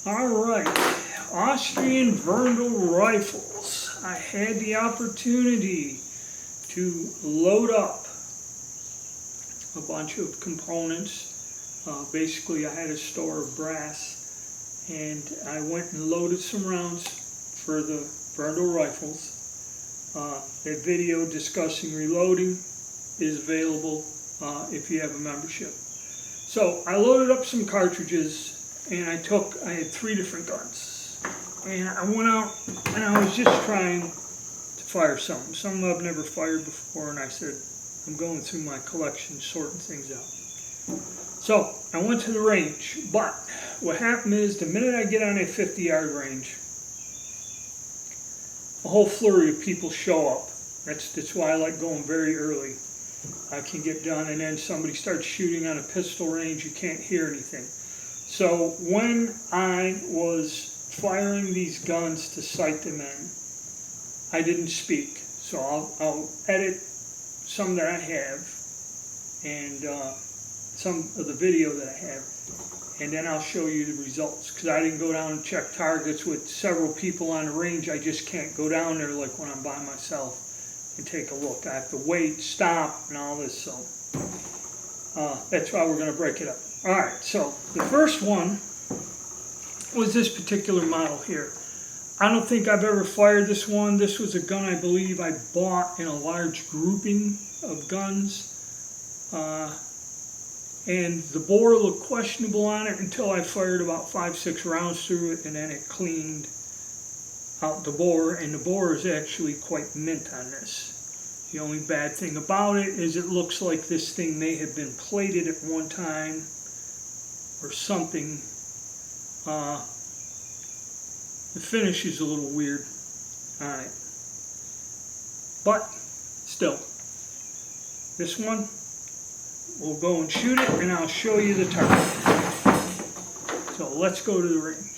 Alright, Austrian Werndl Rifles. I had the opportunity to load up a bunch of components. Basically, I had a store of brass, and I went and loaded some rounds for the Werndl Rifles. That video discussing reloading is available if you have a membership. So I loaded up some cartridges, and I had 3 different guns, and I went out and I was just trying to fire some I've never fired before, and I said, I'm going through my collection, sorting things out. So I went to the range, but what happened is the minute I get on a 50-yard range, a whole flurry of people show up. That's why I like going very early. I can get done, and then somebody starts shooting on a pistol range, you can't hear anything. So when I was firing these guns to sight them in, I didn't speak. So I'll edit some that I have and some of the video that I have, and then I'll show you the results, because I didn't go down and check targets with several people on the range. I just can't go down there like when I'm by myself and take a look. I have to wait, stop, and all this, so that's why we're going to break it up. Alright, so the first one was this particular model here. I don't think I've ever fired this one. This was a gun I believe I bought in a large grouping of guns. And the bore looked questionable on it until I fired about 5-6 rounds through it, and then it cleaned out the bore, and the bore is actually quite mint on this. The only bad thing about it is it looks like this thing may have been plated at one time or something. The finish is a little weird. Alright. But still, this one, we'll go and shoot it, and I'll show you the target. So let's go to the range.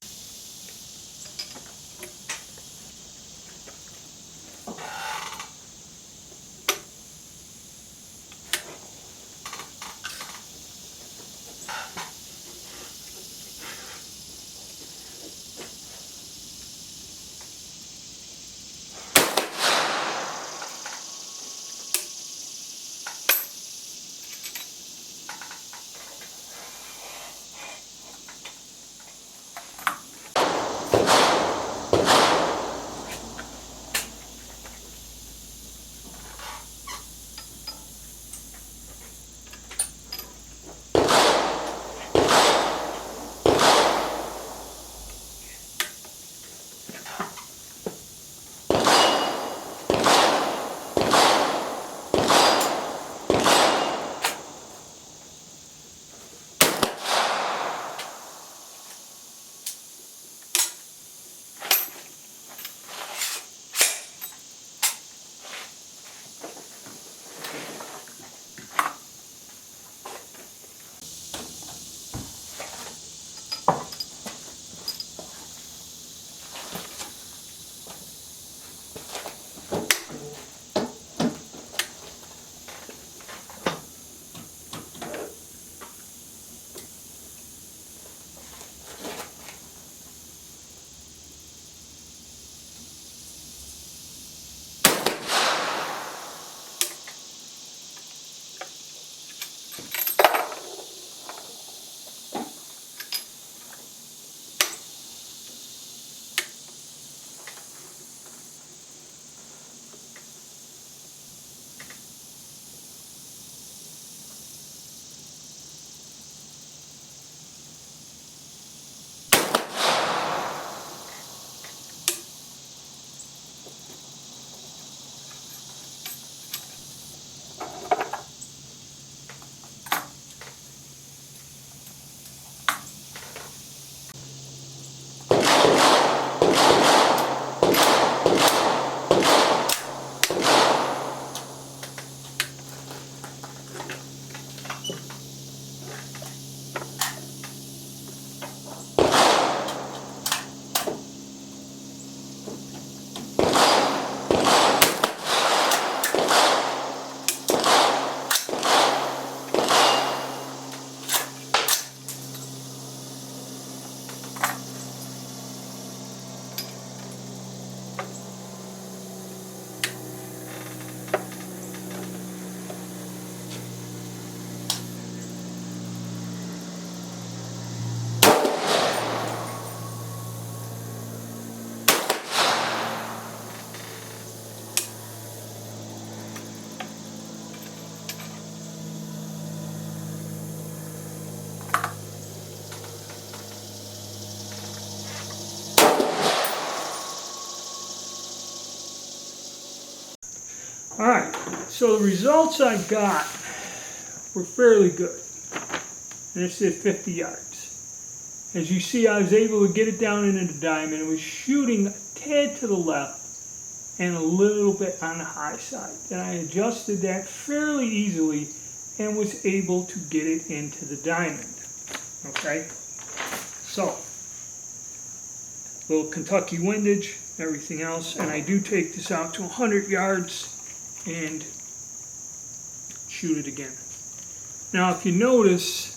Alright, so the results I got were fairly good. And it's at 50 yards. As you see, I was able to get it down into the diamond. It was shooting a tad to the left and a little bit on the high side. And I adjusted that fairly easily and was able to get it into the diamond. Okay? So, little Kentucky windage, everything else, and I do take this out to 100 yards and shoot it again. Now if you notice,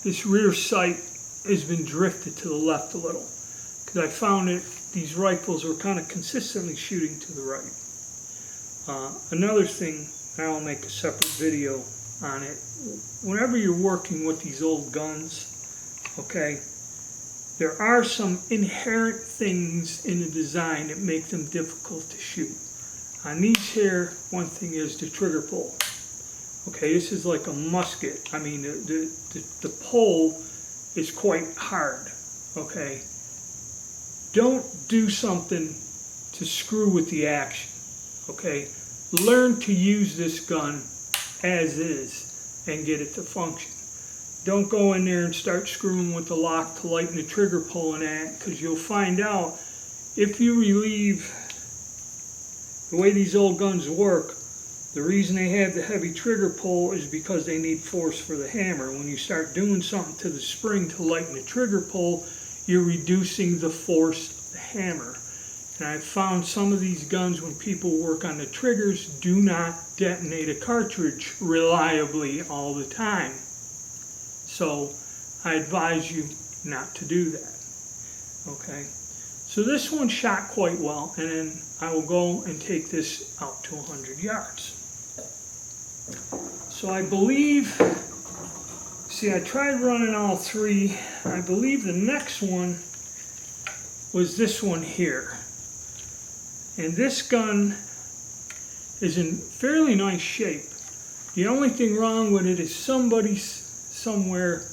this rear sight has been drifted to the left a little, because I found that these rifles are kind of consistently shooting to the right. Another thing, and I'll make a separate video on it, whenever you're working with these old guns, okay, there are some inherent things in the design that make them difficult to shoot. On these here, one thing is the trigger pull. Okay, this is like a musket. I mean, the pull is quite hard. Okay, don't do something to screw with the action. Okay, learn to use this gun as is and get it to function. Don't go in there and start screwing with the lock to lighten the trigger pull and that, because you'll find out if you relieve the way these old guns work, the reason they have the heavy trigger pull is because they need force for the hammer. When you start doing something to the spring to lighten the trigger pull, you're reducing the force of the hammer. And I've found some of these guns, when people work on the triggers, do not detonate a cartridge reliably all the time. So I advise you not to do that. Okay, so this one shot quite well, and then I will go and take this out to 100 yards. So I believe, see, I tried running all three. I believe the next one was this one here. And this gun is in fairly nice shape. The only thing wrong with it is somebody somewhere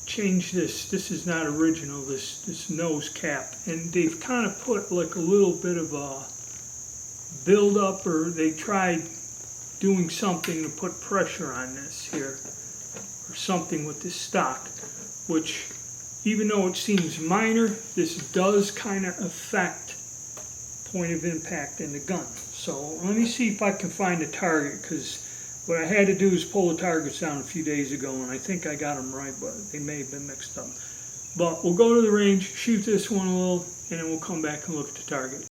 changed this. This is not original, this nose cap. And they've kind of put like a little bit of a build up, or they tried doing something to put pressure on this here, or something with this stock, which even though it seems minor, this does kind of affect point of impact in the gun. So let me see if I can find a target, because what I had to do is pull the targets down a few days ago, and I think I got them right, but they may have been mixed up. But we'll go to the range, shoot this one a little, and then we'll come back and look at the target.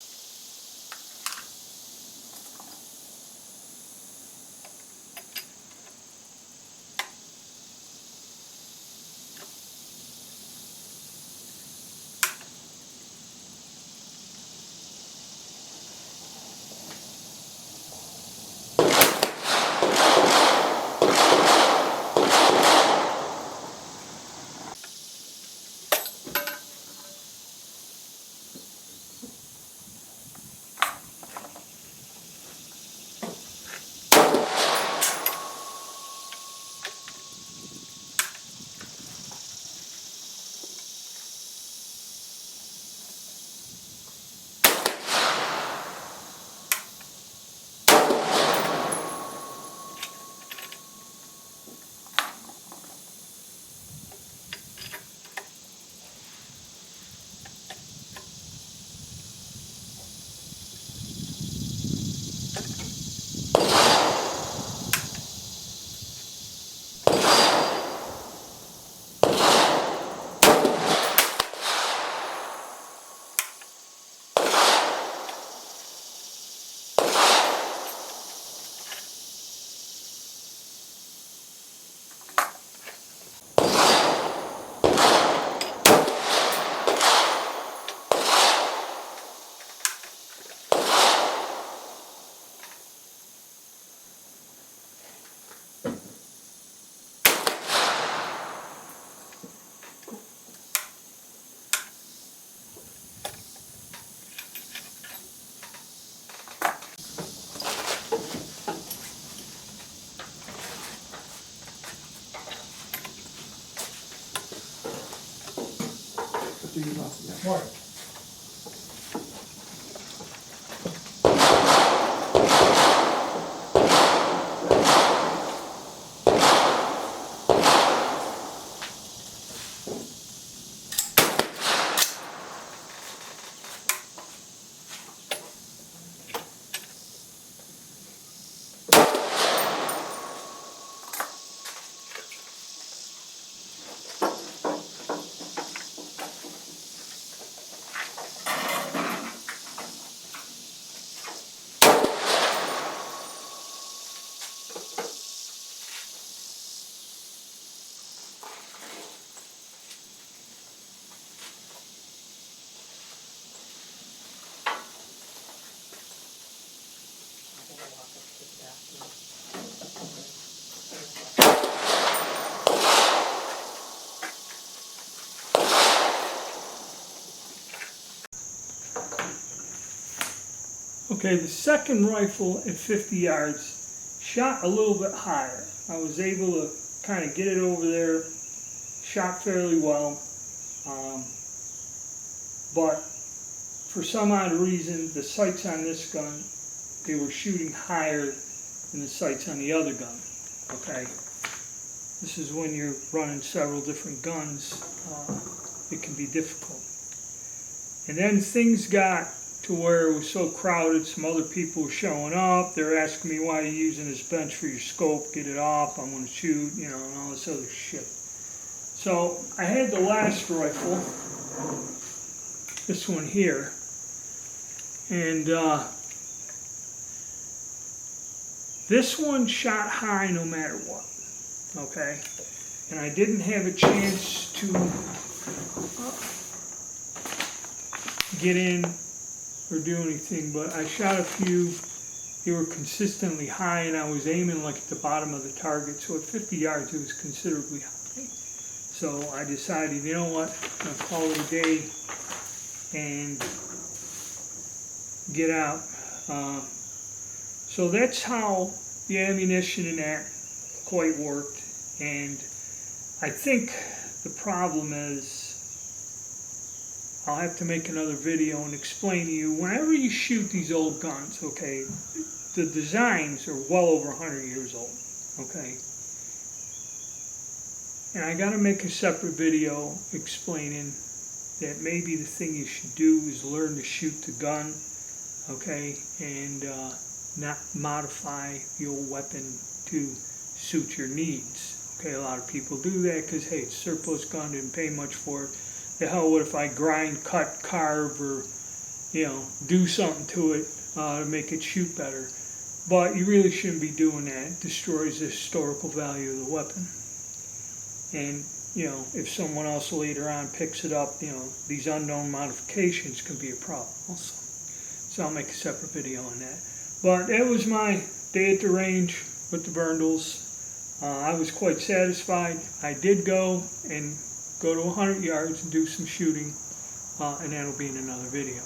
Right. Okay, the second rifle at 50 yards shot a little bit higher. I was able to kind of get it over there, shot fairly well, but for some odd reason, the sights on this gun, they were shooting higher than the sights on the other gun. Okay, this is when you're running several different guns, it can be difficult. And then things got to where it was so crowded, some other people were showing up, they're asking me, why are you using this bench for your scope, get it off, I'm going to shoot, you know, and all this other shit. So I had the last rifle, this one here, and this one shot high no matter what, okay? And I didn't have a chance to get in or do anything, but I shot a few. They were consistently high, and I was aiming like at the bottom of the target, so at 50 yards it was considerably high. So I decided, you know what, I'm going to call it a day and get out. So that's how the ammunition in that quite worked, and I think the problem is I'll have to make another video and explain to you, whenever you shoot these old guns, okay, the designs are well over 100 years old, okay? And I gotta make a separate video explaining that maybe the thing you should do is learn to shoot the gun, okay, and not modify the old weapon to suit your needs. Okay, a lot of people do that because, hey, it's a surplus gun, didn't pay much for it. The hell, what if I grind, cut, carve, or, you know, do something to it to make it shoot better? But you really shouldn't be doing that. It destroys the historical value of the weapon. And, you know, if someone else later on picks it up, you know, these unknown modifications can be a problem also. So I'll make a separate video on that. But that was my day at the range with the Werndls. I was quite satisfied. I did go to 100 yards and do some shooting, and that'll be in another video.